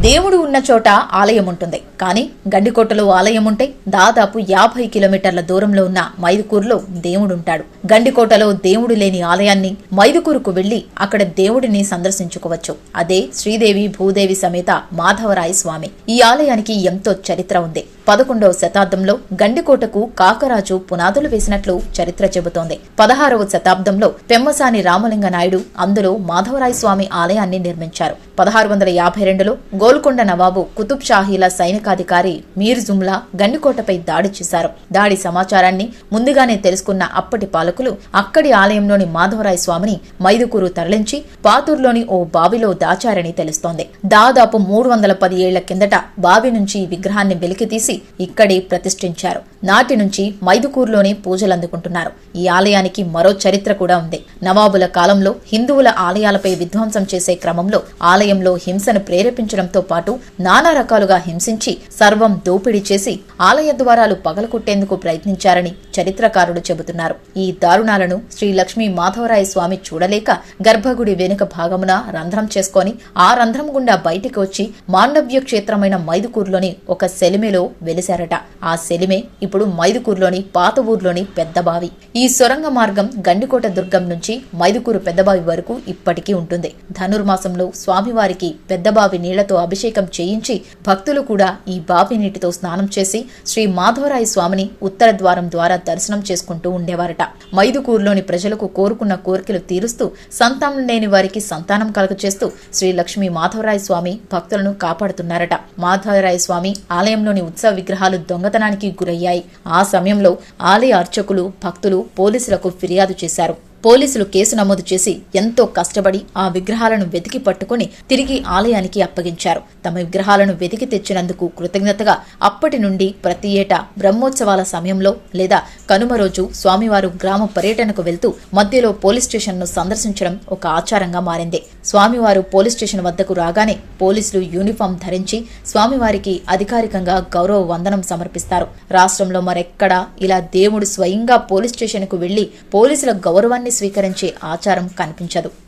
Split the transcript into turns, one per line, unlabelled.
దేవుడు ఉన్న చోట ఆలయం ఉంటుంది. కానీ గండికోటలో ఆలయం ఉంటే దాదాపు 50 కిలోమీటర్ల దూరంలో ఉన్న మైదుకూరులో దేవుడుంటాడు. గండికోటలో దేవుడు లేని ఆలయాన్ని మైదుకూరుకు వెళ్లి అక్కడ దేవుడిని సందర్శించుకోవచ్చు. అదే శ్రీదేవి భూదేవి సమేత మాధవరాయ స్వామి. ఈ ఆలయానికి ఎంతో చరిత్ర ఉంది. 11వ శతాబ్దంలో గండికోటకు కాకరాజు పునాదులు వేసినట్లు చరిత్ర చెబుతోంది. 16వ శతాబ్దంలో పెమ్మసాని రామలింగ నాయుడు అందులో మాధవరాయ స్వామి ఆలయాన్ని నిర్మించారు. 1652లో గోల్కొండ నవాబు కుతుబ్ షాహీల సైనికాధికారి మీర్ జుమ్లా గండికోటపై దాడి చేశారు. దాడి సమాచారాన్ని ముందుగానే తెలుసుకున్న అప్పటి పాలకులు అక్కడి ఆలయంలోని మాధవరాయ స్వామిని మైదుకూరు తరలించి పాతూరులోని ఓ బావిలో దాచారని తెలుస్తోంది. దాదాపు 310 ఏళ్ల కిందట బావి నుంచి విగ్రహాన్ని వెలికితీసి ఇక్కడే ప్రతిష్ఠించారు. నాటి నుంచి మైదుకూరులోనే పూజలందుకుంటున్నారు. ఈ ఆలయానికి మరో చరిత్ర కూడా ఉంది. నవాబుల కాలంలో హిందువుల ఆలయాలపై విధ్వంసం చేసే క్రమంలో ఆలయంలో హింసను ప్రేరేపించడంతో పాటు నానా రకాలుగా హింసించి సర్వం దోపిడీ చేసి ఆలయ ద్వారాలు పగలకొట్టేందుకు ప్రయత్నించారని చరిత్రకారులు చెబుతున్నారు. ఈ దారుణాలను శ్రీ లక్ష్మీ మాధవరాయ స్వామి చూడలేక గర్భగుడి వెనుక భాగమున రంధ్రం చేసుకుని ఆ రంధ్రం గుండా బయటికి వచ్చి మాండవ్య క్షేత్రమైన మైదుకూరులోని ఒక సెలిమెలో వెలిశారట. ఆ సెలిమే ఇప్పుడు మైదుకూరులోని పాత ఊర్లోని పెద్దబావి. ఈ సొరంగ మార్గం గండికోట దుర్గం నుంచి మైదుకూరు పెద్దబావి వరకు ఇప్పటికీ ఉంటుంది. ధనుర్మాసంలో స్వామివారికి పెద్దబావి నీళ్లతో అభిషేకం చేయించి భక్తులు కూడా ఈ బావి నీటితో స్నానం చేసి శ్రీ మాధవరాయ స్వామిని ఉత్తర ద్వారం ద్వారా దర్శనం చేసుకుంటూ ఉండేవారట. మైదుకూరులోని ప్రజలకు కోరుకున్న కోరికలు తీరుస్తూ సంతానం లేని వారికి సంతానం కలుగచేస్తూ శ్రీ లక్ష్మీ మాధవరాయ స్వామి భక్తులను కాపాడుతున్నారట. మాధవరాయ స్వామి ఆలయంలోని ఉత్సవ విగ్రహాలు దొంగతనానికి గురయ్యాయి. ఆ సమయంలో ఆలయ అర్చకులు భక్తులు పోలీసులకు ఫిర్యాదు చేశారు. పోలీసులు కేసు నమోదు చేసి ఎంతో కష్టపడి ఆ విగ్రహాలను వెతికి పట్టుకుని తిరిగి ఆలయానికి అప్పగించారు. తమ విగ్రహాలను వెతికి తెచ్చినందుకు కృతజ్ఞతగా అప్పటి నుండి ప్రతి ఏటా బ్రహ్మోత్సవాల సమయంలో లేదా కనుమ రోజు స్వామివారు గ్రామ పర్యటనకు వెళ్తూ మధ్యలో పోలీస్ స్టేషన్ ను సందర్శించడం ఒక ఆచారంగా మారింది. స్వామివారు పోలీస్ స్టేషన్ వద్దకు రాగానే పోలీసులు యూనిఫామ్ ధరించి స్వామివారికి అధికారికంగా గౌరవ వందనం సమర్పిస్తారు. రాష్ట్రంలో మరెక్కడా ఇలా దేవుడు స్వయంగా పోలీస్ స్టేషన్ కు వెళ్లి పోలీసుల గౌరవాన్ని స్వీకరించే ఆచారం కనిపించదు.